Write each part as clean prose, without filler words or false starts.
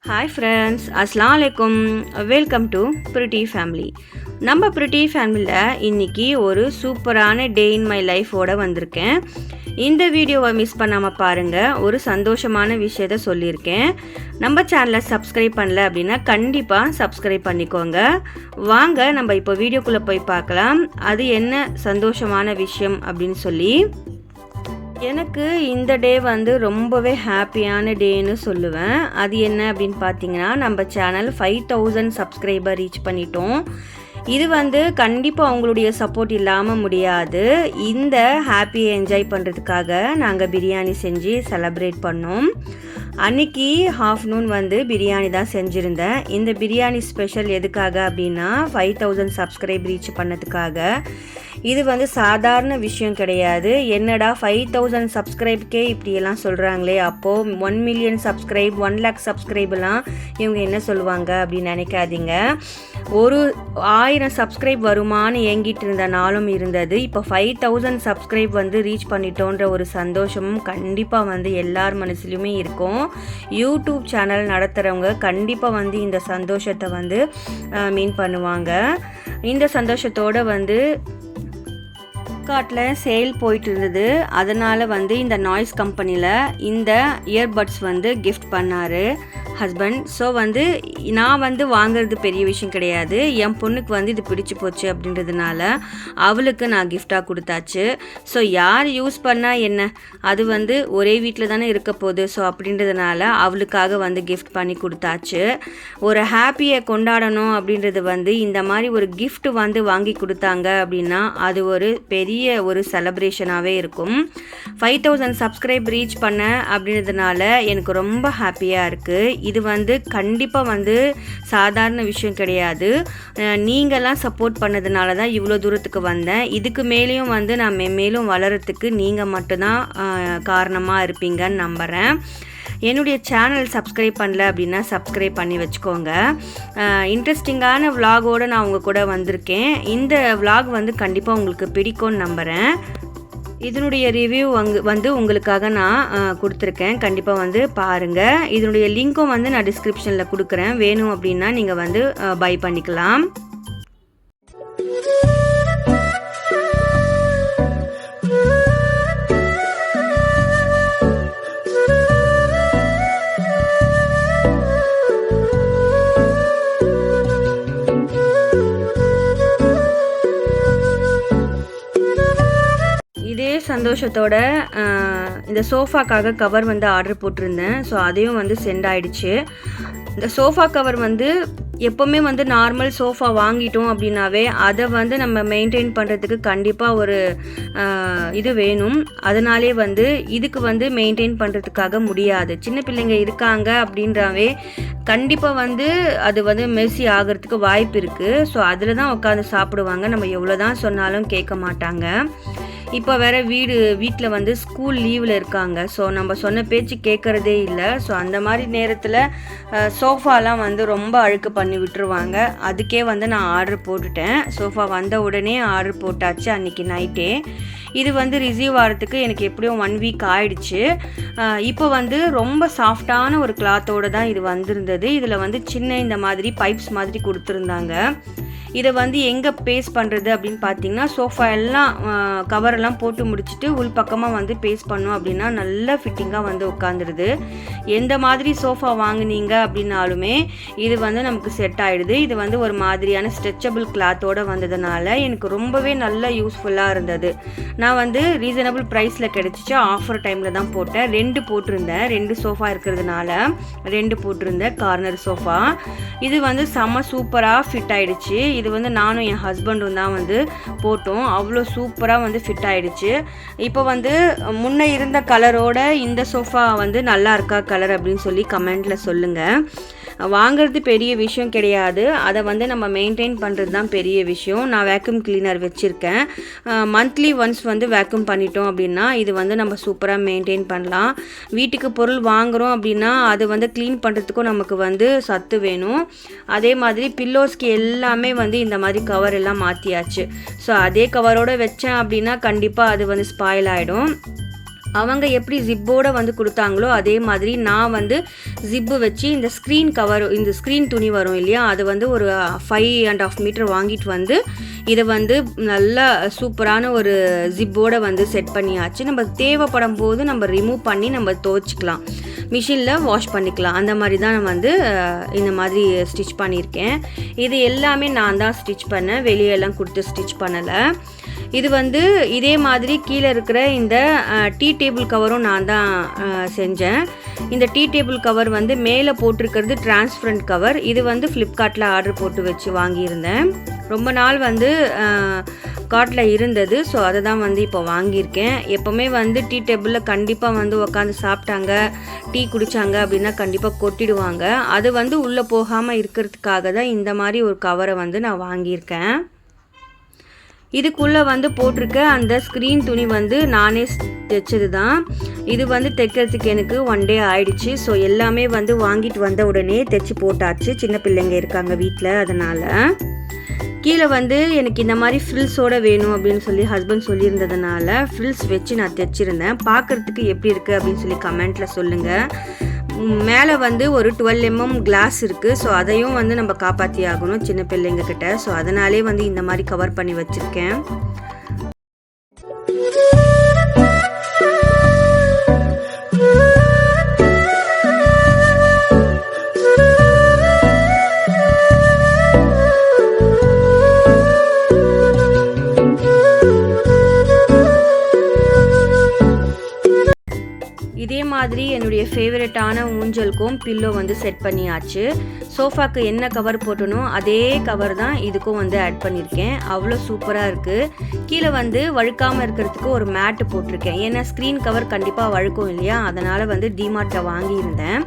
Hi friends, அஸ்ஸலாமு அலைக்கும். Welcome to pretty family. நம்ம பிரிட்டி ஃபேமிலியில் இன்றைக்கி ஒரு சூப்பரான டே இன் மை லைஃபோடு வந்திருக்கேன். இந்த வீடியோவை மிஸ் பண்ணாமல் பாருங்கள். ஒரு சந்தோஷமான விஷயத்த சொல்லியிருக்கேன். நம்ம சேனலை சப்ஸ்கிரைப் பண்ணல அப்படின்னா கண்டிப்பாக சப்ஸ்கிரைப் பண்ணிக்கோங்க. வாங்க நம்ம இப்போ வீடியோக்குள்ளே போய் பார்க்கலாம். அது என்ன சந்தோஷமான விஷயம் அப்படின்னு சொல்லி. எனக்கு இந்த டே வந்து ரொம்பவே ஹாப்பியான டேன்னு சொல்லுவேன். அது என்ன அப்படின்னு பார்த்தீங்கன்னா, நம்ம சேனல் 5000 சப்ஸ்கிரைபர் ரீச் பண்ணிட்டோம். இது வந்து கண்டிப்பாக அவங்களுடைய சப்போர்ட் இல்லாமல் முடியாது. இந்த ஹாப்பியை என்ஜாய் பண்ணுறதுக்காக நாங்கள் பிரியாணி செஞ்சு செலப்ரேட் பண்ணோம். அன்றைக்கி ஆஃப்டர்நூன் வந்து பிரியாணி தான் செஞ்சுருந்தேன். இந்த பிரியாணி ஸ்பெஷல் எதுக்காக அப்படின்னா 5000 சப்ஸ்கிரைப் ரீச் பண்ணதுக்காக. இது வந்து சாதாரண விஷயம் கிடையாது. என்னடா 5000 சப்ஸ்கிரைப்கே இப்படியெல்லாம் சொல்கிறாங்களே, அப்போது 1 மில்லியன் சப்ஸ்கிரைப் 1 லேக் சப்ஸ்கிரைப்லாம் இவங்க என்ன சொல்லுவாங்க அப்படின்னு நினைக்காதீங்க. ஒரு 1000 சப்ஸ்கிரைப் வருமானு ஏங்கிட்டு இருந்த நாளும் இருந்தது. இப்போ 5000 சப்ஸ்கிரைப் வந்து ரீச் பண்ணிட்டோன்ற ஒரு சந்தோஷமும் கண்டிப்பாக வந்து எல்லார் மனசுலையுமே இருக்கும். யூடியூப் சேனல் நடத்துகிறவங்க கண்டிப்பாக வந்து இந்த சந்தோஷத்தை வந்து மீன் பண்ணுவாங்க. இந்த சந்தோஷத்தோடு வந்து ஃப்ளிப்கார்ட்டில் சேல் போயிட்டு இருந்தது. அதனால் வந்து இந்த நாய்ஸ் கம்பெனியில் இந்த இயர்பட்ஸ் வந்து கிஃப்ட் பண்ணார் ஹஸ்பண்ட். ஸோ வந்து நான் வந்து வாங்கிறது பெரிய விஷயம் கிடையாது. என் பொண்ணுக்கு வந்து இது பிடிச்சி போச்சு அப்படின்றதுனால அவளுக்கு நான் கிஃப்டாக கொடுத்தாச்சு. ஸோ யார் யூஸ் பண்ணால் என்ன, அது வந்து ஒரே வீட்டில் தானே இருக்க போகுது. ஸோ அப்படின்றதுனால அவளுக்காக வந்து கிஃப்ட் பண்ணி கொடுத்தாச்சு. ஒரு ஹாப்பியை கொண்டாடணும் அப்படின்றது வந்து இந்த மாதிரி ஒரு கிஃப்ட் வந்து வாங்கி கொடுத்தாங்க அப்படின்னா அது ஒரு பெரிய ஒரு செலப்ரேஷனாகவே இருக்கும். 5000 சப்ஸ்கிரைப் ரீச் பண்ண அப்படின்றதுனால எனக்கு ரொம்ப ஹாப்பியாக இருக்குது. இது வந்து கண்டிப்பாக வந்து சாதாரண விஷயம் கிடையாது. நீங்கள்லாம் சப்போர்ட் பண்ணதுனால தான் இவ்வளோ தூரத்துக்கு வந்தேன். இதுக்கு மேலேயும் வந்து நான் மேலும் வளரத்துக்கு நீங்கள் மட்டும்தான் காரணமாக இருப்பீங்கன்னு நம்புகிறேன். என்னுடைய சேனல் சப்ஸ்கிரைப் பண்ணல அப்படின்னா சப்ஸ்கிரைப் பண்ணி வச்சுக்கோங்க. இன்ட்ரெஸ்டிங்கான விலாகோடு நான் உங்கள் கூட வந்திருக்கேன். இந்த விலாக் வந்து கண்டிப்பாக உங்களுக்கு பிடிக்கும்னு நம்புகிறேன். இதனுடைய ரிவ்யூ வந்து உங்களுக்காக நான் கொடுத்துருக்கேன். கண்டிப்பாக வந்து பாருங்கள். இதனுடைய லிங்க்கும் வந்து நான் டிஸ்கிரிப்ஷனில் கொடுக்குறேன். வேணும் அப்படின்னா நீங்கள் வந்து பை பண்ணிக்கலாம். இதே சந்தோஷத்தோட இந்த சோஃபாக்காக கவர் வந்து ஆர்டர் போட்டிருந்தேன். ஸோ அதையும் வந்து சென்ட் ஆகிடுச்சு. இந்த சோஃபா கவர் வந்து எப்போவுமே வந்து நார்மல் சோஃபா வாங்கிட்டோம் அப்படின்னாவே அதை வந்து நம்ம மெயின்டைன் பண்ணுறதுக்கு கண்டிப்பாக ஒரு இது வேணும். அதனாலே வந்து இதுக்கு வந்து மெயின்டைன் பண்ணுறதுக்காக முடியாது. சின்ன பிள்ளைங்க இருக்காங்க அப்படின்றாவே கண்டிப்பாக வந்து அது வந்து மெஸ்ஸி ஆகிறதுக்கு வாய்ப்பு இருக்குது. ஸோ அதில் தான் உட்காந்து சாப்பிடுவாங்க. நம்ம எவ்வளோ தான் சொன்னாலும் கேட்க மாட்டாங்க. இப்போ வேறு வீட்டில் வந்து ஸ்கூல் லீவில் இருக்காங்க. ஸோ நம்ம சொன்ன பேச்சு கேட்குறதே இல்லை. ஸோ அந்த மாதிரி நேரத்தில் சோஃபாலாம் வந்து ரொம்ப அழுக்கு பண்ணி விட்டுருவாங்க. அதுக்கே வந்து நான் ஆர்டர் போட்டுட்டேன். சோஃபா வந்த உடனே ஆர்டர் போட்டாச்சு அன்றைக்கி நைட்டே. இது வந்து ரிசீவ் ஆகிறதுக்கு எனக்கு எப்படியும் 1 வீக் ஆகிடுச்சு. இப்போ வந்து ரொம்ப சாஃப்டான ஒரு கிளாத்தோடு தான் இது வந்திருந்தது. இதில் வந்து சின்ன இந்த மாதிரி பைப்ஸ் மாதிரி கொடுத்துருந்தாங்க. இதை வந்து எங்கே பேஸ்ட் பண்ணுறது அப்படின்னு பார்த்தீங்கன்னா, சோஃபா எல்லாம் கவரெல்லாம் போட்டு முடிச்சுட்டு உள் பக்கமாக வந்து பேஸ்ட் பண்ணோம் அப்படின்னா நல்ல ஃபிட்டிங்காக வந்து உட்காந்துருது. எந்த மாதிரி சோஃபா வாங்குனீங்க அப்படின்னாலுமே இது வந்து நமக்கு செட் ஆகிடுது. இது வந்து ஒரு மாதிரியான ஸ்ட்ரெச்சபிள் கிளாத்தோடு வந்ததுனால எனக்கு ரொம்பவே நல்ல யூஸ்ஃபுல்லாக இருந்தது. நான் வந்து ரீசனபிள் ப்ரைஸில் கிடச்சிச்சு, ஆஃபர் டைமில் தான் போட்டேன். 2 போட்டிருந்தேன், 2 சோஃபா இருக்கிறதுனால 2 போட்டிருந்தேன் கார்னர் சோஃபா. இது வந்து செம்ம சூப்பராக ஃபிட் ஆகிடுச்சு. இது வந்து நானும் என் ஹஸ்பண்டும் தான் வந்து போட்டோம். அவ்வளோ சூப்பராக வந்து ஃபிட் ஆகிடுச்சு. இப்போ வந்து முன்னே இருந்த கலரோட இந்த சோஃபா வந்து நல்லா இருக்கா கலர் அப்படின்னு சொல்லி கமெண்ட்டில் சொல்லுங்கள். வாங்கிறது பெரிய விஷயம் கிடையாது, அதை வந்து நம்ம மெயின்டைன் பண்ணுறது தான் பெரிய விஷயம். நான் வேக்யூம் கிளீனர் வச்சுருக்கேன். மந்த்லி ஒன்ஸ் வந்து வேக்யூம் பண்ணிட்டோம் அப்படின்னா இது வந்து நம்ம சூப்பராக மெயின்டைன் பண்ணலாம். வீட்டுக்கு பொருள் வாங்குகிறோம் அப்படின்னா அது வந்து க்ளீன் பண்ணுறதுக்கும் நமக்கு வந்து சத்து வேணும். அதே மாதிரி பில்லோஸ்க்கு எல்லாமே வந்து இந்த மாதிரி கவர் எல்லாம் மாற்றியாச்சு. ஸோ அதே கவரோடு வச்சேன் அப்படின்னா கண்டிப்பாக அது வந்து ஸ்பாயில் ஆகிடும். அவங்க எப்படி ஜிப்போடு வந்து கொடுத்தாங்களோ அதே மாதிரி நான் வந்து ஜிப்பு வச்சு இந்த ஸ்க்ரீன் கவர், இந்த ஸ்க்ரீன் துணி வரும் இல்லையா, அது வந்து ஒரு 5.5 மீட்டர் வாங்கிட்டு வந்து இதை வந்து நல்லா சூப்பரான ஒரு ஜிப்போடு வந்து செட் பண்ணியாச்சு. நம்ம தேவைப்படும் போது நம்ம ரிமூவ் பண்ணி நம்ம துவைச்சிக்கலாம், மிஷினில் வாஷ் பண்ணிக்கலாம். அந்த மாதிரி தான் நான் வந்து இந்த மாதிரி ஸ்டிச் பண்ணியிருக்கேன். இது எல்லாமே நான் தான் ஸ்டிச் பண்ணேன், வெளியெல்லாம் கொடுத்து ஸ்டிச் பண்ணலை. இது வந்து இதே மாதிரி கீழே இருக்கிற இந்த டீ டேபிள் கவரும் நான் தான் செஞ்சேன். இந்த டீ டேபிள் கவர் வந்து மேலே போட்டிருக்கிறது டிரான்ஸ்பரண்ட் கவர். இது வந்து ஃப்ளிப்கார்ட்டில் ஆர்டர் போட்டு வச்சு வாங்கியிருந்தேன். ரொம்ப நாள் வந்து கார்ட்டில் இருந்தது. ஸோ அதை தான் வந்து இப்போ வாங்கியிருக்கேன். எப்போவுமே வந்து டீ டேபிளில் கண்டிப்பாக வந்து உட்காந்து சாப்பிட்டாங்க, டீ குடித்தாங்க அப்படின்னா கண்டிப்பாக கொட்டிடுவாங்க. அது வந்து உள்ளே போகாமல் இருக்கிறதுக்காக தான் இந்த மாதிரி ஒரு கவரை வந்து நான் வாங்கியிருக்கேன். இதுக்குள்ளே வந்து போட்டிருக்க அந்த ஸ்க்ரீன் துணி வந்து நானே தைச்சது தான். இது வந்து தைக்கிறதுக்கு எனக்கு 1 டே ஆயிடுச்சு. ஸோ எல்லாமே வந்து வாங்கிட்டு வந்த உடனே தைச்சி போட்டாச்சு. சின்ன பிள்ளைங்க இருக்காங்க வீட்டில், அதனால். கீழே வந்து எனக்கு இந்த மாதிரி ஃப்ரில்ஸோடு வேணும் அப்படின்னு சொல்லி ஹஸ்பண்ட் சொல்லியிருந்ததுனால ஃப்ரில்ஸ் வச்சு நான் தைச்சிருந்தேன். பார்க்குறதுக்கு எப்படி இருக்குது அப்படின்னு சொல்லி கமெண்ட்டில் சொல்லுங்கள். மேலே வந்து ஒரு 12 mm கிளாஸ் இருக்குது. ஸோ அதையும் வந்து நம்ம காப்பாற்றி ஆகணும் சின்ன பிள்ளைங்க கிட்ட. ஸோ அதனாலே வந்து இந்த மாதிரி கவர் பண்ணி வச்சுருக்கேன். இதே மாதிரி என்னுடைய ஃபேவரட்டான ஊஞ்சலுக்கும் பில்லோ வந்து செட் பண்ணியாச்சு. சோஃபாக்கு என்ன கவர் போட்டனோ அதே கவர் தான் இதுக்கும் வந்து ஆட் பண்ணியிருக்கேன். அவ்வளோ சூப்பராக இருக்குது. கீழே வந்து வழுக்காமல் இருக்கிறதுக்கு ஒரு மேட்டு போட்டிருக்கேன். ஏன்னா ஸ்க்ரீன் கவர் கண்டிப்பாக வழுக்கும் இல்லையா, அதனால் வந்து டிமார்ட்டில் வாங்கியிருந்தேன்.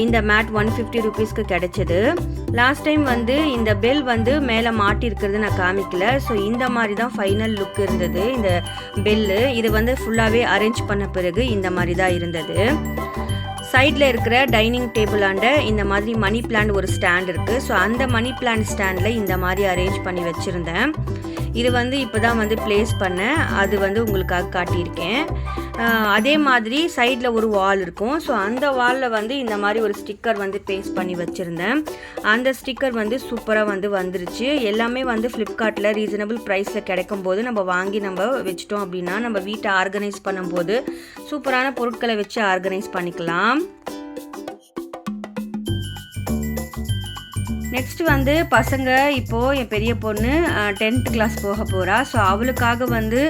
இந்த மேட் 150 ருபீஸ்க்கு கிடைச்சது. லாஸ்ட் டைம் வந்து இந்த பெல் வந்து மேலே மாட்டியிருக்கிறது நான் காமிக்கல. ஸோ இந்த மாதிரி தான் ஃபைனல் லுக் இருந்தது இந்த பெல்லு. இது வந்து ஃபுல்லாகவே அரேஞ்ச் பண்ண பிறகு இந்த மாதிரி தான் இருந்தது. சைடில் இருக்கிற டைனிங் டேபிள் ஆண்ட இந்த மாதிரி மணி பிளான்ட் ஒரு ஸ்டாண்ட் இருக்குது. ஸோ அந்த மணி பிளான்ட் ஸ்டாண்டில் இந்த மாதிரி அரேஞ்ச் பண்ணி வச்சுருந்தேன். இது வந்து இப்போ தான் வந்து ப்ளேஸ் பண்ணேன், அது வந்து உங்களுக்காக காட்டியிருக்கேன். அதே மாதிரி சைடில் ஒரு வால் இருக்கும். ஸோ அந்த வாலில் வந்து இந்த மாதிரி ஒரு ஸ்டிக்கர் வந்து பேஸ்ட் பண்ணி வச்சுருந்தேன். அந்த ஸ்டிக்கர் வந்து சூப்பராக வந்து வந்துருச்சு. எல்லாமே வந்து ஃப்ளிப்கார்ட்டில் ரீசனபிள் ப்ரைஸில் கிடைக்கும் போது நம்ம வாங்கி நம்ம வச்சிட்டோம் அப்படின்னா நம்ம வீட்டை ஆர்கனைஸ் பண்ணும்போது சூப்பரான பொருட்களை வச்சு ஆர்கனைஸ் பண்ணிக்கலாம். நெக்ஸ்ட் வந்து பசங்க இப்போது என் பெரிய பொண்ணு 10th கிளாஸ் போக போகிறா. ஸோ அவளுக்காக வந்து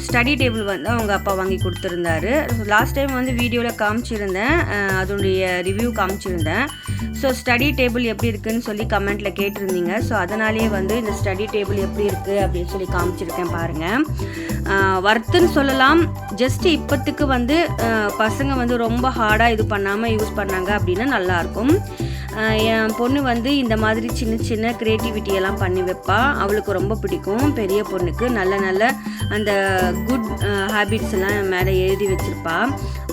ஸ்டடி டேபிள் வந்து அவங்க அப்பா வாங்கி கொடுத்துருந்தாரு. லாஸ்ட் டைம் வந்து வீடியோவில் காமிச்சிருந்தேன், அதனுடைய ரிவ்யூ காமிச்சிருந்தேன். ஸோ ஸ்டடி டேபிள் எப்படி இருக்குதுன்னு சொல்லி கமெண்ட்டில் கேட்டிருந்தீங்க. ஸோ அதனாலேயே வந்து இந்த ஸ்டடி டேபிள் எப்படி இருக்குது அப்படின்னு சொல்லி காமிச்சிருக்கேன் பாருங்கள். வர்த்துன்னு சொல்லலாம். ஜஸ்ட் இப்போத்துக்கு வந்து பசங்க வந்து ரொம்ப ஹார்டாக இது பண்ணாமல் யூஸ் பண்ணாங்க அப்படின்னா நல்லாயிருக்கும். என் பொண்ணு வந்து இந்த மாதிரி சின்ன சின்ன க்ரியேட்டிவிட்டியெல்லாம் பண்ணி வைப்பா. அவளுக்கு ரொம்ப பிடிக்கும். பெரிய பொண்ணுக்கு நல்ல நல்ல அந்த குட் ஹேபிட்ஸ் எல்லாம் மேலே எழுதி வச்சுருப்பா.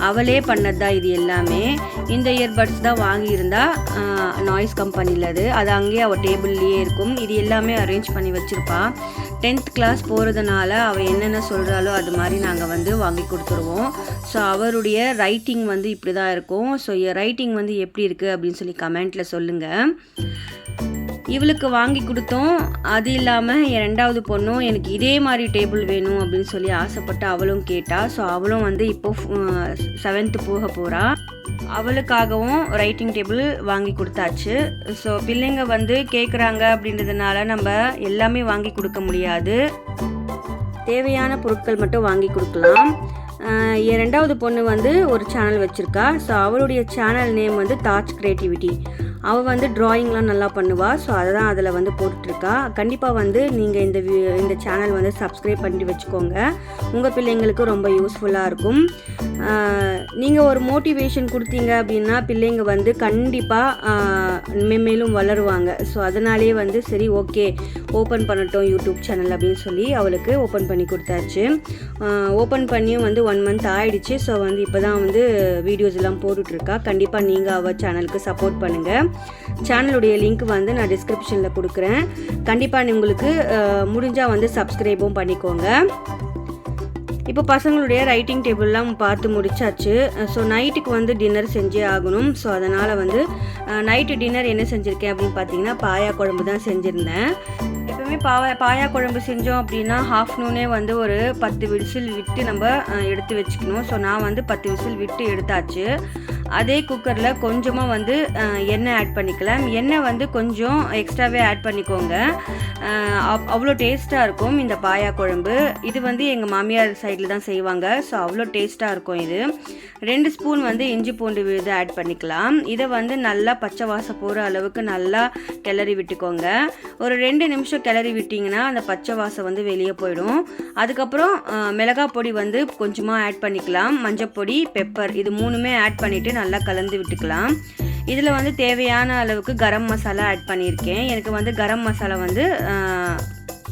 அவளே பண்ணது தான் இது எல்லாமே. இந்த இயர்பட்ஸ் தான் வாங்கியிருந்தா நாய்ஸ் கம்பெனியில். அது அங்கேயே அவள் டேபிள்லேயே இருக்கும். இது எல்லாமே அரேஞ்ச் பண்ணி வச்சுருப்பா. 10th கிளாஸ் போகிறதுனால அவள் என்னென்ன சொல்கிறாளோ அது மாதிரி நாங்கள் வந்து வாங்கி கொடுத்துருவோம். ஸோ அவருடைய ரைட்டிங் வந்து இப்படி தான் இருக்கும். ஸோ ரைட்டிங் வந்து எப்படி இருக்குது அப்படின்னு சொல்லி கமெண்ட்டில் சொல்லுங்கள். இவளுக்கு வாங்கி கொடுத்தோம். அது இல்லாமல் என் 2வது பொண்ணும் எனக்கு இதே மாதிரி டேபிள் வேணும் அப்படின்னு சொல்லி ஆசைப்பட்டு அவளும் கேட்டா. ஸோ அவளும் வந்து இப்போது 7th போக போகிறா. அவளுக்காகவும் ரைட்டிங் டேபிள் வாங்கி கொடுத்தாச்சு. ஸோ பிள்ளைங்க வந்து கேட்குறாங்க அப்படின்றதுனால நம்ம எல்லாமே வாங்கி கொடுக்க முடியாது. தேவையான பொருட்கள் மட்டும் வாங்கி கொடுக்கலாம். என் 2வது பொண்ணு வந்து ஒரு சேனல் வச்சுருக்கா. ஸோ அவளுடைய சேனல் நேம் வந்து தாஜ் கிரியேட்டிவிட்டி. அவள் வந்து ட்ராயிங்லாம் நல்லா பண்ணுவாள். ஸோ அதை தான் அதில் வந்து போட்டுட்ருக்கா. கண்டிப்பாக வந்து நீங்கள் இந்த சேனல் வந்து சப்ஸ்கிரைப் பண்ணி வச்சுக்கோங்க. உங்கள் பிள்ளைங்களுக்கு ரொம்ப யூஸ்ஃபுல்லாக இருக்கும். நீங்கள் ஒரு மோட்டிவேஷன் கொடுத்தீங்க அப்படின்னா பிள்ளைங்க வந்து கண்டிப்பாக மேலும் வளருவாங்க. ஸோ அதனாலேயே வந்து சரி ஓகே ஓப்பன் பண்ணட்டும் யூடியூப் சேனல் அப்படின்னு சொல்லி அவளுக்கு ஓப்பன் பண்ணி கொடுத்தாச்சு. ஓப்பன் பண்ணியும் வந்து 1 month ஆகிடுச்சு. ஸோ வந்து இப்போ தான் வந்து வீடியோஸ் எல்லாம் போட்டுட்ருக்கா. கண்டிப்பாக நீங்கள் அவள் சேனலுக்கு சப்போர்ட் பண்ணுங்கள். சேனலுடைய லிங்க் வந்து நான் டிஸ்கிரிப்ஷனில் கொடுக்குறேன். கண்டிப்பாக உங்களுக்கு முடிஞ்சால் வந்து சப்ஸ்கிரைபும் பண்ணிக்கோங்க. இப்போ பசங்களுடைய ரைட்டிங் டேபிள்லாம் பார்த்து முடிச்சாச்சு. ஸோ நைட்டுக்கு வந்து டின்னர் செஞ்சே ஆகணும். ஸோ அதனால் வந்து நைட்டு டின்னர் என்ன செஞ்சுருக்கேன் அப்படின்னு பார்த்தீங்கன்னா பாயா குழம்பு தான் செஞ்சுருந்தேன். எப்பவுமே பாயா குழம்பு செஞ்சோம் அப்படின்னா ஆஃப்டர்நூனே வந்து ஒரு 10 விசில் விட்டு நம்ம எடுத்து வச்சுக்கணும். ஸோ நான் வந்து 10 விசில் விட்டு எடுத்தாச்சு. அதே குக்கரில் கொஞ்சமாக வந்து எண்ணெய் ஆட் பண்ணிக்கலாம். எண்ணெய் வந்து கொஞ்சம் எக்ஸ்ட்ராவே ஆட் பண்ணிக்கோங்க. அவ்வளோ டேஸ்ட்டாக இருக்கும் இந்த பாயா குழம்பு. இது வந்து எங்கள் மாமியார் சைடில் தான் செய்வாங்க. ஸோ அவ்வளோ டேஸ்ட்டாக இருக்கும் இது. 2 ஸ்பூன் வந்து இஞ்சி பூண்டு விழுது ஆட் பண்ணிக்கலாம். இதை வந்து நல்லா பச்சை வாசம் போகிற அளவுக்கு நல்லா கிளறி விட்டுக்கோங்க. ஒரு 2 நிமிஷம் கிளறி விட்டிங்கன்னா அந்த பச்சை வாசம் வந்து வெளியே போயிடும். அதுக்கப்புறம் மிளகாய் பொடி வந்து கொஞ்சமாக ஆட் பண்ணிக்கலாம். மஞ்சப்பொடி, பெப்பர் இது 3மே ஆட் பண்ணிவிட்டு நல்லா கலந்து விட்டுக்கலாம். இதில் வந்து தேவையான அளவுக்கு கரம் மசாலா ஆட் பண்ணியிருக்கேன். எனக்கு வந்து கரம் மசாலா வந்து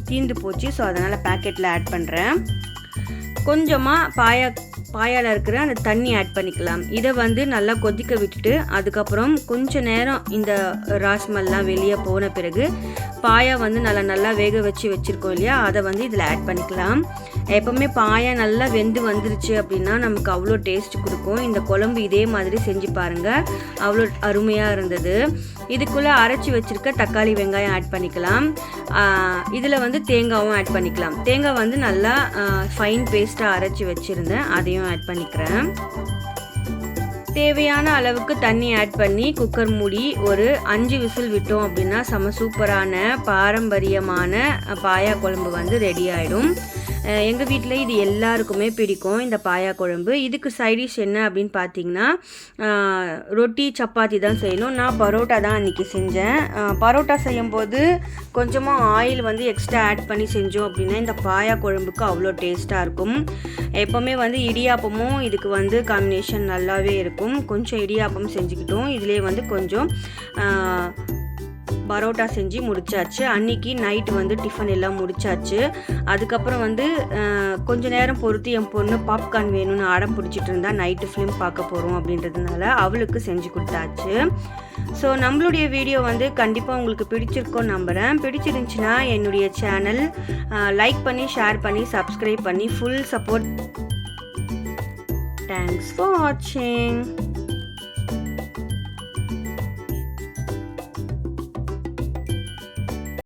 தீர்ந்து போச்சு. ஸோ அதனால் பேக்கெட்டில் ஆட் பண்ணுறேன். கொஞ்சமாக பாயால் இருக்கிற அந்த தண்ணி ஆட் பண்ணிக்கலாம். இதை வந்து நல்லா கொதிக்க விட்டுட்டு அதுக்கப்புறம் கொஞ்ச நேரம் இந்த ராஸ்மல்லாம் வெளியே போன பிறகு பாயா வந்து நல்லா வேக வச்சுருக்கோம் இல்லையா, அதை வந்து இதில் ஆட் பண்ணிக்கலாம். எப்போவுமே பாயா நல்லா வெந்து வந்துருச்சு அப்படின்னா நமக்கு அவ்வளோ டேஸ்ட் கொடுக்கும். இந்த குழம்பு இதே மாதிரி செஞ்சு பாருங்கள், அவ்வளோ அருமையாக இருந்தது. இதுக்குள்ளே அரைச்சி வச்சுருக்க தக்காளி வெங்காயம் ஆட் பண்ணிக்கலாம். இதில் வந்து தேங்காயும் ஆட் பண்ணிக்கலாம். தேங்காய் வந்து நல்லா ஃபைன் பேஸ்ட்டாக அரைச்சி வச்சுருந்தேன், அதையும் ஆட் பண்ணிக்கிறேன். தேவையான அளவுக்கு தண்ணி ஆட் பண்ணி குக்கர் மூடி ஒரு 5 விசில் விட்டோம் அப்படின்னா செம சூப்பரான பாரம்பரியமான பாயா குழம்பு வந்து ரெடி ஆகிடும். எங்கள் வீட்டில் இது எல்லாருக்குமே பிடிக்கும் இந்த பாயா குழம்பு. இதுக்கு சைடிஷ் என்ன அப்படின்னு பார்த்தீங்கன்னா ரொட்டி சப்பாத்தி தான் செய்யணும். நான் பரோட்டா தான் அன்றைக்கி செஞ்சேன். பரோட்டா செய்யும்போது கொஞ்சமாக ஆயில் வந்து எக்ஸ்ட்ரா ஆட் பண்ணி செஞ்சோம் அப்படின்னா இந்த பாயா குழம்புக்கு அவ்வளோ டேஸ்ட்டாக இருக்கும். எப்போவுமே வந்து இடியாப்பமும் இதுக்கு வந்து காம்பினேஷன் நல்லாவே இருக்கும். கொஞ்சம் இடியாப்பம் செஞ்சுக்கிட்டோம். இதிலே வந்து கொஞ்சம் பரோட்டா செஞ்சு முடிச்சாச்சு. அன்றைக்கி நைட்டு வந்து டிஃபன் எல்லாம் முடிச்சாச்சு. அதுக்கப்புறம் வந்து கொஞ்ச நேரம் பொறுத்து என் பொண்ணு பாப்கார்ன் வேணும்னு அடம் பிடிச்சிட்டு இருந்தா. நைட்டு ஃபிலிம் பார்க்க போகிறோம் அப்படின்றதுனால அவளுக்கு செஞ்சு கொடுத்தாச்சு. ஸோ நம்மளுடைய வீடியோ வந்து கண்டிப்பாக உங்களுக்கு பிடிச்சிருக்கோன்னு நம்புகிறேன். பிடிச்சிருந்துச்சுன்னா என்னுடைய சேனல் லைக் பண்ணி ஷேர் பண்ணி சப்ஸ்கிரைப் பண்ணி ஃபுல் சப்போர்ட். தேங்க்ஸ் ஃபார் வாட்சிங்.